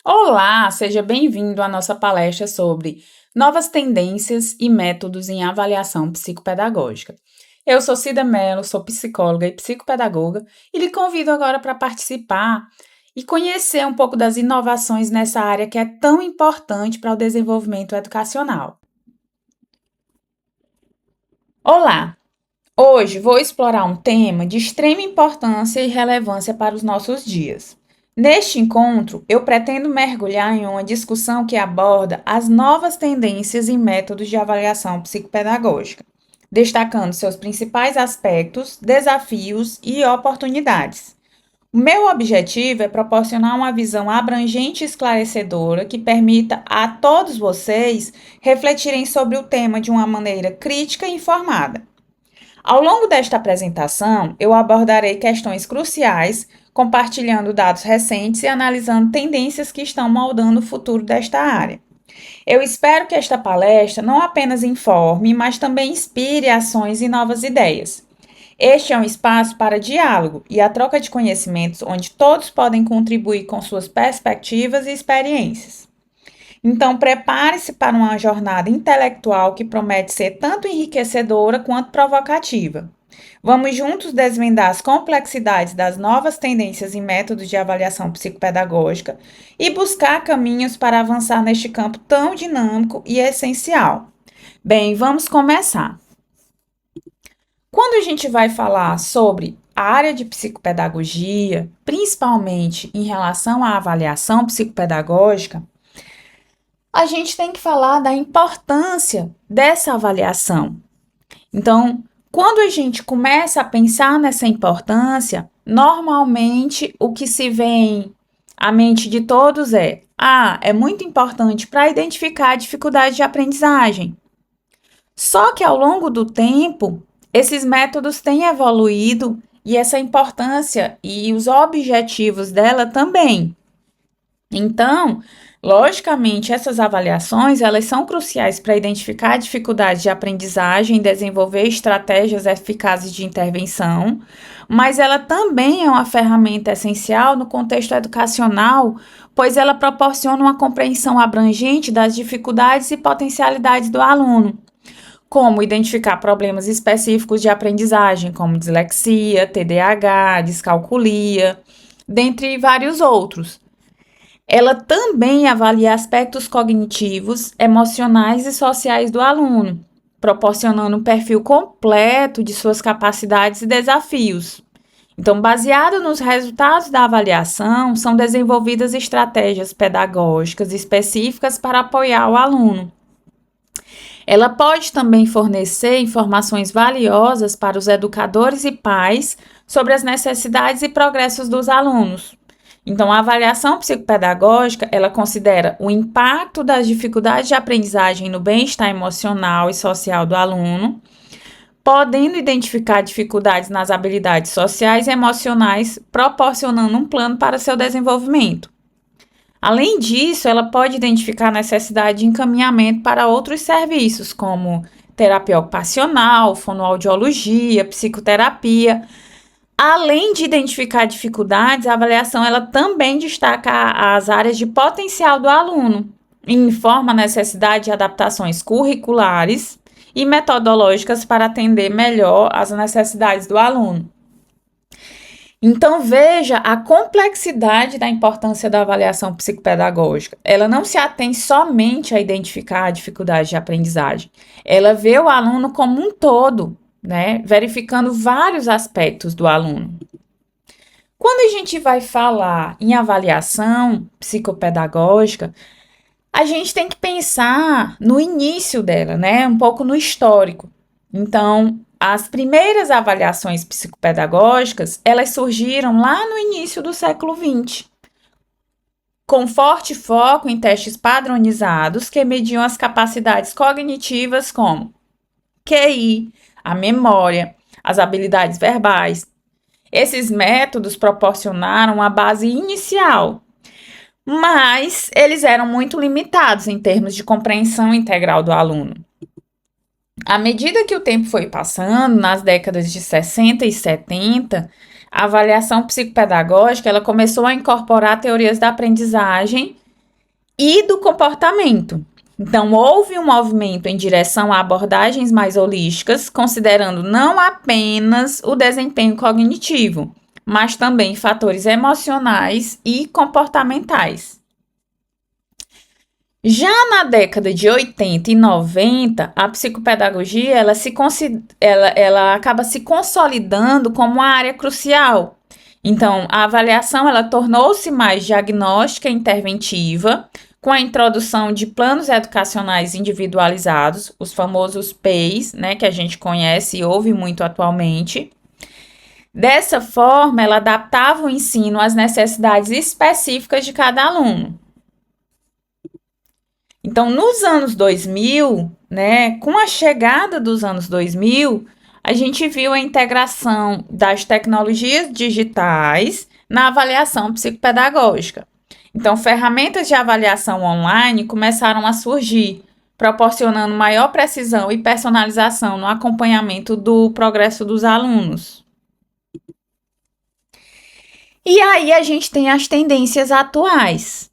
Olá, seja bem-vindo à nossa palestra sobre novas tendências e métodos em avaliação psicopedagógica. Eu sou Cida Mello, sou psicóloga e psicopedagoga e lhe convido agora para participar e conhecer um pouco das inovações nessa área que é tão importante para o desenvolvimento educacional. Olá! Hoje vou explorar um tema de extrema importância e relevância para os nossos dias. Neste encontro, eu pretendo mergulhar em uma discussão que aborda as novas tendências e métodos de avaliação psicopedagógica, destacando seus principais aspectos, desafios e oportunidades. O meu objetivo é proporcionar uma visão abrangente e esclarecedora que permita a todos vocês refletirem sobre o tema de uma maneira crítica e informada. Ao longo desta apresentação, eu abordarei questões cruciais, compartilhando dados recentes e analisando tendências que estão moldando o futuro desta área. Eu espero que esta palestra não apenas informe, mas também inspire ações e novas ideias. Este é um espaço para diálogo e a troca de conhecimentos, onde todos podem contribuir com suas perspectivas e experiências. Então, prepare-se para uma jornada intelectual que promete ser tanto enriquecedora quanto provocativa. Vamos juntos desvendar as complexidades das novas tendências e métodos de avaliação psicopedagógica e buscar caminhos para avançar neste campo tão dinâmico e essencial. Bem, vamos começar. Quando a gente vai falar sobre a área de psicopedagogia, principalmente em relação à avaliação psicopedagógica, a gente tem que falar da importância dessa avaliação. Então, quando a gente começa a pensar nessa importância, normalmente o que se vem à mente de todos é muito importante para identificar a dificuldade de aprendizagem. Só que ao longo do tempo, esses métodos têm evoluído e essa importância e os objetivos dela também. Então, logicamente, essas avaliações, elas são cruciais para identificar dificuldades de aprendizagem e desenvolver estratégias eficazes de intervenção, mas ela também é uma ferramenta essencial no contexto educacional, pois ela proporciona uma compreensão abrangente das dificuldades e potencialidades do aluno, como identificar problemas específicos de aprendizagem, como dislexia, TDAH, descalculia, dentre vários outros. Ela também avalia aspectos cognitivos, emocionais e sociais do aluno, proporcionando um perfil completo de suas capacidades e desafios. Então, baseado nos resultados da avaliação, são desenvolvidas estratégias pedagógicas específicas para apoiar o aluno. Ela pode também fornecer informações valiosas para os educadores e pais sobre as necessidades e progressos dos alunos. Então, a avaliação psicopedagógica, ela considera o impacto das dificuldades de aprendizagem no bem-estar emocional e social do aluno, podendo identificar dificuldades nas habilidades sociais e emocionais, proporcionando um plano para seu desenvolvimento. Além disso, ela pode identificar a necessidade de encaminhamento para outros serviços, como terapia ocupacional, fonoaudiologia, psicoterapia. Além de identificar dificuldades, a avaliação ela também destaca as áreas de potencial do aluno e informa a necessidade de adaptações curriculares e metodológicas para atender melhor às necessidades do aluno. Então, veja a complexidade da importância da avaliação psicopedagógica. Ela não se atém somente a identificar a dificuldade de aprendizagem. Ela vê o aluno como um todo, né? Verificando vários aspectos do aluno. Quando a gente vai falar em avaliação psicopedagógica, a gente tem que pensar no início dela, né? Um pouco no histórico. Então, as primeiras avaliações psicopedagógicas, elas surgiram lá no início do século XX, com forte foco em testes padronizados que mediam as capacidades cognitivas como QI, a memória, as habilidades verbais. Esses métodos proporcionaram a base inicial, mas eles eram muito limitados em termos de compreensão integral do aluno. À medida que o tempo foi passando, nas décadas de 60 e 70, a avaliação psicopedagógica ela começou a incorporar teorias da aprendizagem e do comportamento. Então, houve um movimento em direção a abordagens mais holísticas, considerando não apenas o desempenho cognitivo, mas também fatores emocionais e comportamentais. Já na década de 80 e 90, a psicopedagogia ela acaba se consolidando como uma área crucial. Então, a avaliação ela tornou-se mais diagnóstica e interventiva, com a introdução de planos educacionais individualizados, os famosos PEIs, né, que a gente conhece e ouve muito atualmente. Dessa forma, ela adaptava o ensino às necessidades específicas de cada aluno. Então, nos anos 2000, né, com a chegada dos anos 2000, a gente viu a integração das tecnologias digitais na avaliação psicopedagógica. Então, ferramentas de avaliação online começaram a surgir, proporcionando maior precisão e personalização no acompanhamento do progresso dos alunos. E aí a gente tem as tendências atuais.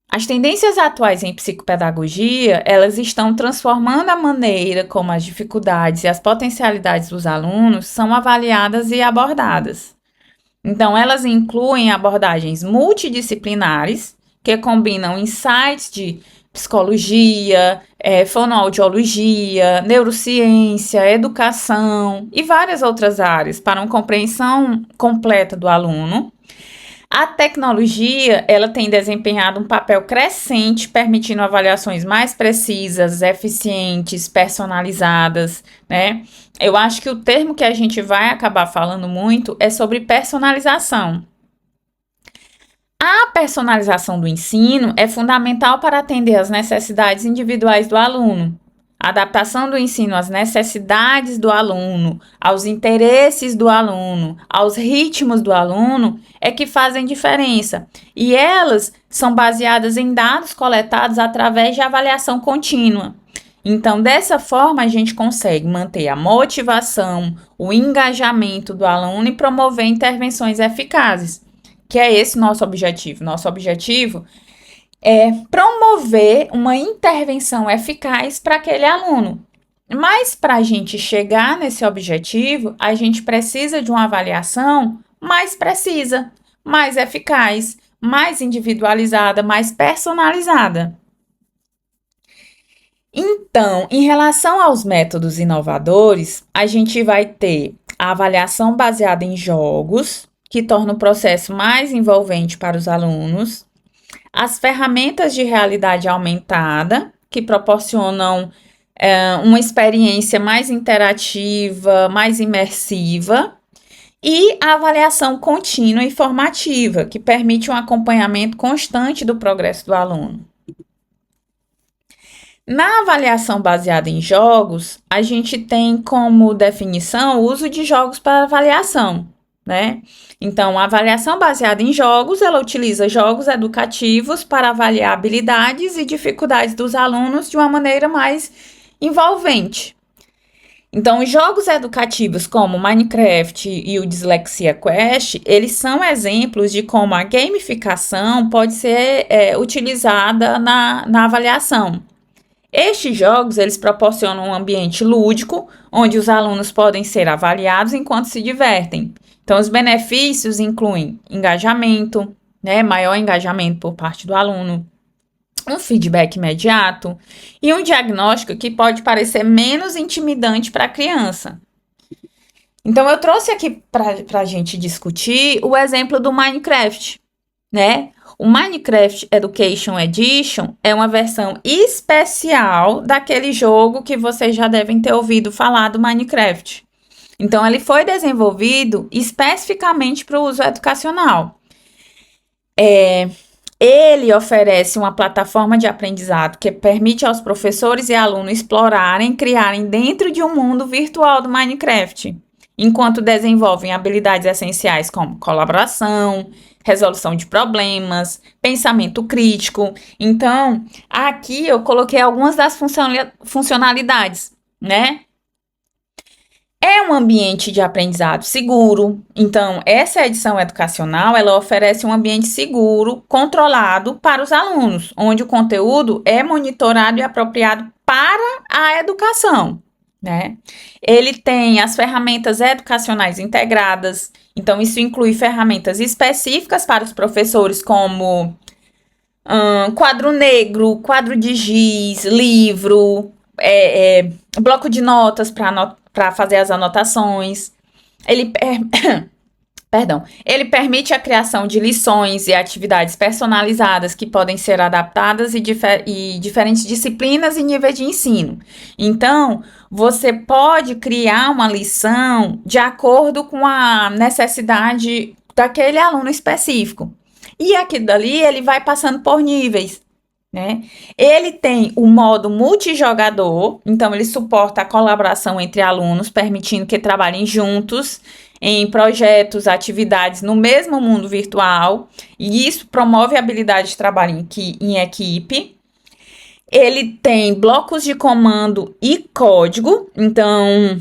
As tendências atuais em psicopedagogia, elas estão transformando a maneira como as dificuldades e as potencialidades dos alunos são avaliadas e abordadas. Então, elas incluem abordagens multidisciplinares, que combinam insights de psicologia, fonoaudiologia, neurociência, educação e várias outras áreas para uma compreensão completa do aluno. A tecnologia, ela tem desempenhado um papel crescente, permitindo avaliações mais precisas, eficientes, personalizadas, né? Eu acho que o termo que a gente vai acabar falando muito é sobre personalização. A personalização do ensino é fundamental para atender às necessidades individuais do aluno. A adaptação do ensino às necessidades do aluno, aos interesses do aluno, aos ritmos do aluno, é que fazem diferença. E elas são baseadas em dados coletados através de avaliação contínua. Então, dessa forma, a gente consegue manter a motivação, o engajamento do aluno e promover intervenções eficazes, que é esse nosso objetivo. Nosso objetivo é promover uma intervenção eficaz para aquele aluno. Mas para a gente chegar nesse objetivo, a gente precisa de uma avaliação mais precisa, mais eficaz, mais individualizada, mais personalizada. Então, em relação aos métodos inovadores, a gente vai ter a avaliação baseada em jogos, que torna o processo mais envolvente para os alunos, as ferramentas de realidade aumentada, que proporcionam uma experiência mais interativa, mais imersiva, e a avaliação contínua e formativa, que permite um acompanhamento constante do progresso do aluno. Na avaliação baseada em jogos, a gente tem como definição o uso de jogos para avaliação, né? Então, a avaliação baseada em jogos, ela utiliza jogos educativos para avaliar habilidades e dificuldades dos alunos de uma maneira mais envolvente. Então, os jogos educativos como Minecraft e o Dyslexia Quest, eles são exemplos de como a gamificação pode ser utilizada na avaliação. Estes jogos, eles proporcionam um ambiente lúdico, onde os alunos podem ser avaliados enquanto se divertem. Então, os benefícios incluem engajamento, né, maior engajamento por parte do aluno, um feedback imediato e um diagnóstico que pode parecer menos intimidante para a criança. Então, eu trouxe aqui para a gente discutir o exemplo do Minecraft, né? O Minecraft Education Edition é uma versão especial daquele jogo que vocês já devem ter ouvido falar do Minecraft. Então, ele foi desenvolvido especificamente para o uso educacional. Ele oferece uma plataforma de aprendizado que permite aos professores e alunos explorarem, criarem dentro de um mundo virtual do Minecraft, enquanto desenvolvem habilidades essenciais como colaboração, resolução de problemas, pensamento crítico. Então, aqui eu coloquei algumas das funcionalidades, né? É um ambiente de aprendizado seguro. Então, essa edição educacional, ela oferece um ambiente seguro, controlado para os alunos, onde o conteúdo é monitorado e apropriado para a educação, né? Ele tem as ferramentas educacionais integradas. Então, isso inclui ferramentas específicas para os professores, como quadro negro, quadro de giz, livro, bloco de notas para fazer as anotações. Ele, perdão, ele permite a criação de lições e atividades personalizadas que podem ser adaptadas e diferentes disciplinas e níveis de ensino. Então, você pode criar uma lição de acordo com a necessidade daquele aluno específico. E aqui dali ele vai passando por níveis, né? Ele tem o modo multijogador, então ele suporta a colaboração entre alunos, permitindo que trabalhem juntos em projetos, atividades no mesmo mundo virtual, e isso promove a habilidade de trabalho em equipe. Ele tem blocos de comando e código, então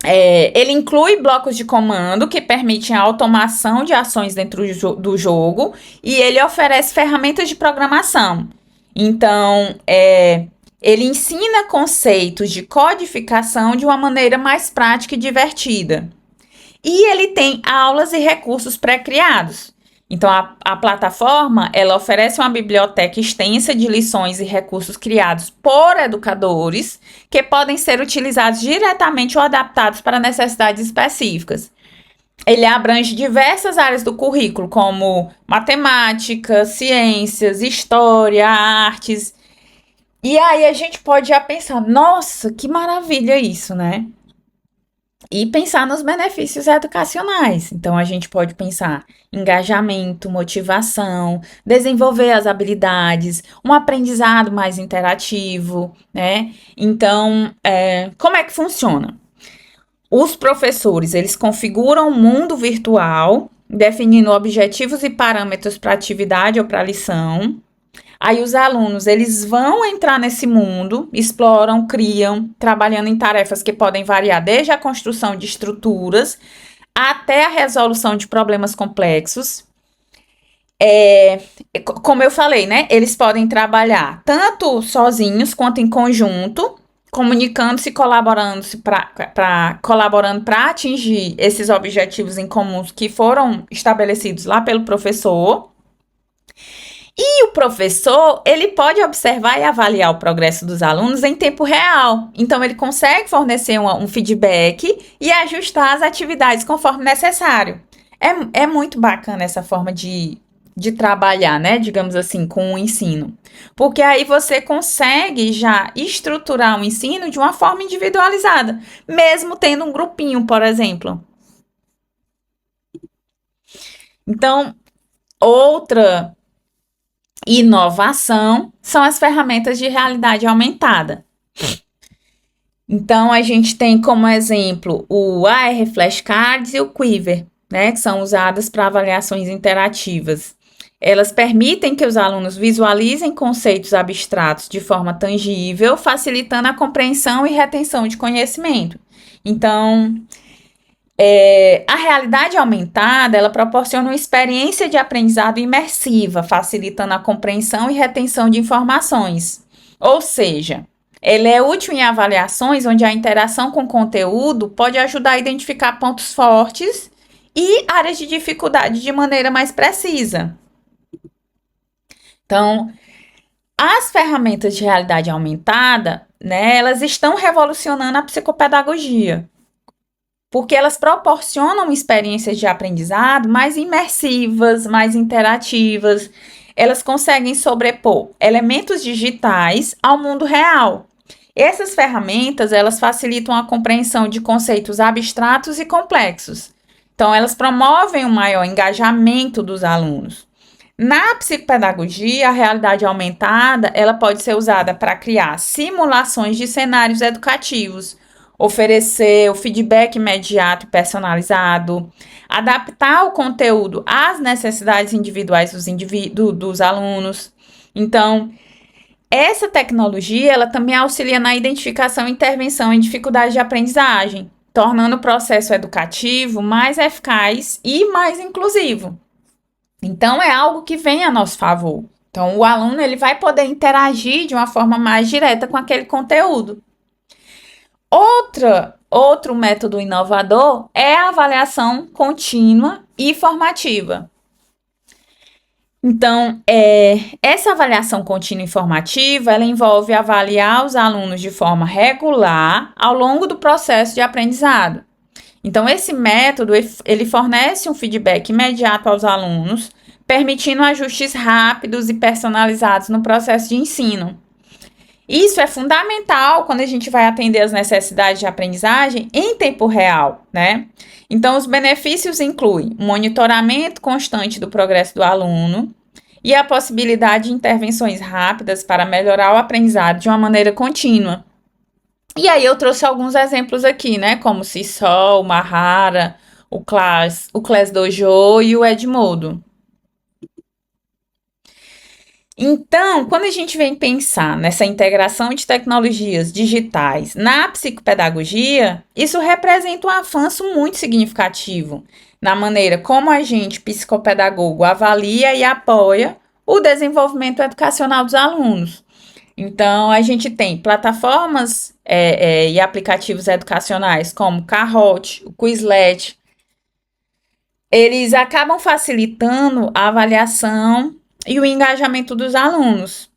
ele inclui blocos de comando que permitem a automação de ações dentro do jogo e ele oferece ferramentas de programação. Então, ele ensina conceitos de codificação de uma maneira mais prática e divertida. E ele tem aulas e recursos pré-criados. Então, a plataforma, ela oferece uma biblioteca extensa de lições e recursos criados por educadores que podem ser utilizados diretamente ou adaptados para necessidades específicas. Ele abrange diversas áreas do currículo, como matemática, ciências, história, artes. E aí a gente pode já pensar, nossa, que maravilha isso, né? E pensar nos benefícios educacionais. Então, a gente pode pensar em engajamento, motivação, desenvolver as habilidades, um aprendizado mais interativo, né? Então, como é que funciona? Os professores, eles configuram o mundo virtual, definindo objetivos e parâmetros para a atividade ou para a lição. Aí os alunos, eles vão entrar nesse mundo, exploram, criam, trabalhando em tarefas que podem variar desde a construção de estruturas até a resolução de problemas complexos. Como eu falei, né? Eles podem trabalhar tanto sozinhos quanto em conjunto, comunicando-se, colaborando para atingir esses objetivos em comuns que foram estabelecidos lá pelo professor. E o professor, ele pode observar e avaliar o progresso dos alunos em tempo real. Então, ele consegue fornecer um feedback e ajustar as atividades conforme necessário. É muito bacana essa forma de trabalhar, né? Digamos assim, com o ensino. Porque aí você consegue já estruturar o ensino de uma forma individualizada, mesmo tendo um grupinho, por exemplo. Então, outra inovação são as ferramentas de realidade aumentada. Então, a gente tem como exemplo o AR Flashcards e o Quiver, né, que são usadas para avaliações interativas. Elas permitem que os alunos visualizem conceitos abstratos de forma tangível, facilitando a compreensão e retenção de conhecimento. Então, a realidade aumentada, ela proporciona uma experiência de aprendizado imersiva, facilitando a compreensão e retenção de informações. Ou seja, ela é útil em avaliações onde a interação com o conteúdo pode ajudar a identificar pontos fortes e áreas de dificuldade de maneira mais precisa. Então, as ferramentas de realidade aumentada, né, elas estão revolucionando a psicopedagogia, porque elas proporcionam experiências de aprendizado mais imersivas, mais interativas. Elas conseguem sobrepor elementos digitais ao mundo real. Essas ferramentas, elas facilitam a compreensão de conceitos abstratos e complexos. Então, elas promovem um maior engajamento dos alunos. Na psicopedagogia, a realidade aumentada, ela pode ser usada para criar simulações de cenários educativos, oferecer o feedback imediato e personalizado, adaptar o conteúdo às necessidades individuais dos alunos. Então, essa tecnologia, ela também auxilia na identificação e intervenção em dificuldades de aprendizagem. tornando o processo educativo mais eficaz e mais inclusivo. Então, é algo que vem a nosso favor. Então, o aluno ele vai poder interagir de uma forma mais direta com aquele conteúdo. Outro método inovador é a avaliação contínua e formativa. Então, essa avaliação contínua e formativa, ela envolve avaliar os alunos de forma regular ao longo do processo de aprendizado. Então, esse método, ele fornece um feedback imediato aos alunos, permitindo ajustes rápidos e personalizados no processo de ensino. Isso é fundamental quando a gente vai atender as necessidades de aprendizagem em tempo real, né? Então, os benefícios incluem um monitoramento constante do progresso do aluno e a possibilidade de intervenções rápidas para melhorar o aprendizado de uma maneira contínua. E aí eu trouxe alguns exemplos aqui, né? Como o Seesaw, o Mahara, o Class Dojo e o Edmodo. Então, quando a gente vem pensar nessa integração de tecnologias digitais na psicopedagogia, isso representa um avanço muito significativo na maneira como a gente, psicopedagogo, avalia e apoia o desenvolvimento educacional dos alunos. Então, a gente tem plataformas e aplicativos educacionais como o Kahoot, o Quizlet. Eles acabam facilitando a avaliação e o engajamento dos alunos.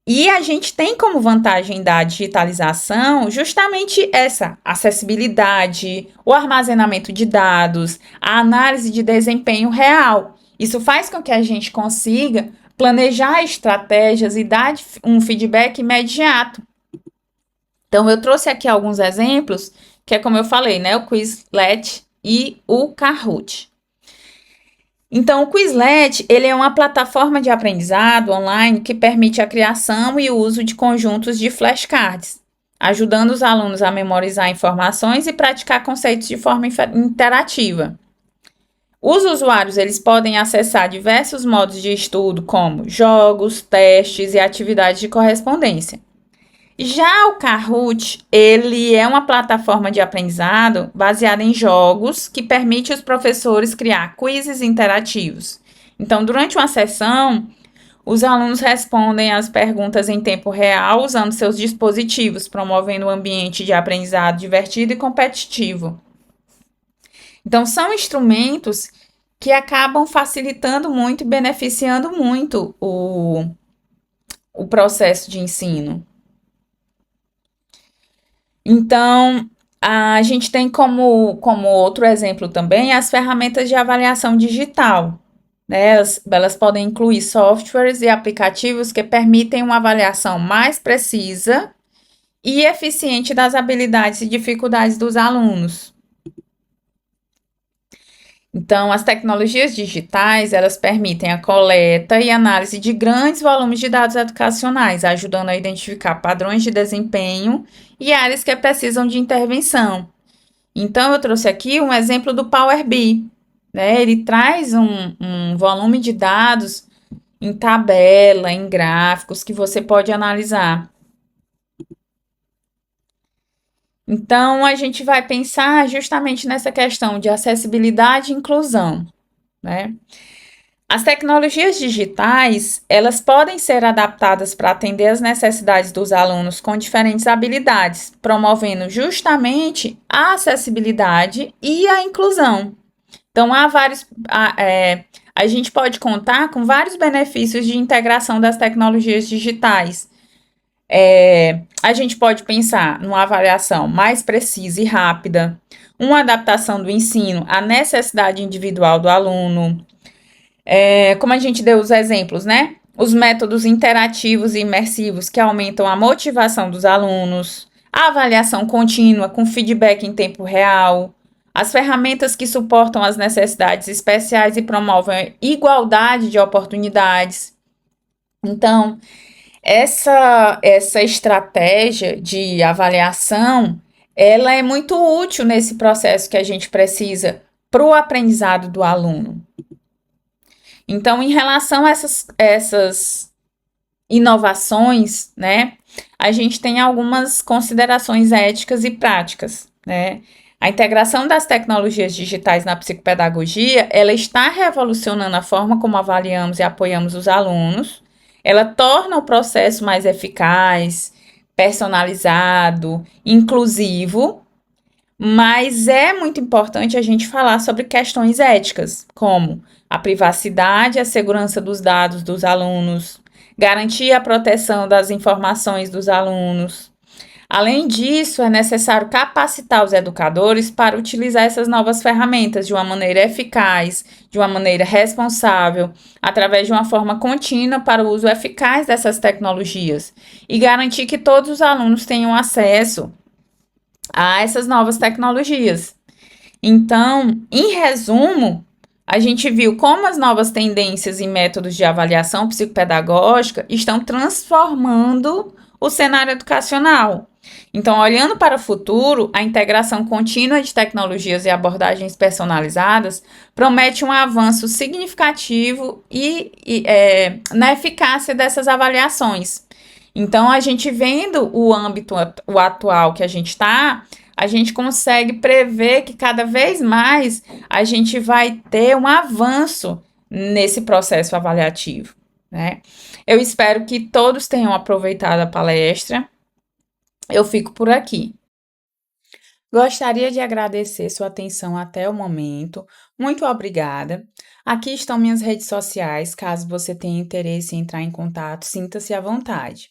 E a gente tem como vantagem da digitalização justamente essa acessibilidade, o armazenamento de dados, a análise de desempenho real. Isso faz com que a gente consiga planejar estratégias e dar um feedback imediato. Então, eu trouxe aqui alguns exemplos, que é como eu falei, né? O Quizlet e o Kahoot. Então, o Quizlet, ele é uma plataforma de aprendizado online que permite a criação e o uso de conjuntos de flashcards, ajudando os alunos a memorizar informações e praticar conceitos de forma interativa. Os usuários, eles podem acessar diversos modos de estudo, como jogos, testes e atividades de correspondência. Já o Kahoot, ele é uma plataforma de aprendizado baseada em jogos que permite os professores criar quizzes interativos. Então, durante uma sessão, os alunos respondem as perguntas em tempo real usando seus dispositivos, promovendo um ambiente de aprendizado divertido e competitivo. Então, são instrumentos que acabam facilitando muito e beneficiando muito o processo de ensino. Então, a gente tem como outro exemplo também as ferramentas de avaliação digital, né? Elas podem incluir softwares e aplicativos que permitem uma avaliação mais precisa e eficiente das habilidades e dificuldades dos alunos. Então, as tecnologias digitais, elas permitem a coleta e análise de grandes volumes de dados educacionais, ajudando a identificar padrões de desempenho e áreas que precisam de intervenção. Então, eu trouxe aqui um exemplo do Power BI, né? Ele traz um volume de dados em tabela, em gráficos, que você pode analisar. Então, a gente vai pensar justamente nessa questão de acessibilidade e inclusão, né? As tecnologias digitais, elas podem ser adaptadas para atender às necessidades dos alunos com diferentes habilidades, promovendo justamente a acessibilidade e a inclusão. Então, a gente pode contar com vários benefícios de integração das tecnologias digitais. A gente pode pensar numa avaliação mais precisa e rápida, uma adaptação do ensino à necessidade individual do aluno, como a gente deu os exemplos, né? Os métodos interativos e imersivos que aumentam a motivação dos alunos, a avaliação contínua com feedback em tempo real, as ferramentas que suportam as necessidades especiais e promovem igualdade de oportunidades. Então, essa estratégia de avaliação, ela é muito útil nesse processo que a gente precisa para o aprendizado do aluno. Então, em relação a essas inovações, né, a gente tem algumas considerações éticas e práticas, né? A integração das tecnologias digitais na psicopedagogia, ela está revolucionando a forma como avaliamos e apoiamos os alunos. Ela torna o processo mais eficaz, personalizado, inclusivo, mas é muito importante a gente falar sobre questões éticas, como a privacidade e a segurança dos dados dos alunos, garantir a proteção das informações dos alunos. Além disso, é necessário capacitar os educadores para utilizar essas novas ferramentas de uma maneira eficaz, de uma maneira responsável, através de uma forma contínua para o uso eficaz dessas tecnologias e garantir que todos os alunos tenham acesso a essas novas tecnologias. Então, em resumo, a gente viu como as novas tendências e métodos de avaliação psicopedagógica estão transformando o cenário educacional. Então, olhando para o futuro, a integração contínua de tecnologias e abordagens personalizadas promete um avanço significativo na eficácia dessas avaliações. Então, a gente vendo o âmbito o atual que a gente está, a gente consegue prever que cada vez mais a gente vai ter um avanço nesse processo avaliativo, né? Eu espero que todos tenham aproveitado a palestra. Eu fico por aqui. Gostaria de agradecer sua atenção até o momento. Muito obrigada. Aqui estão minhas redes sociais. Caso você tenha interesse em entrar em contato, sinta-se à vontade.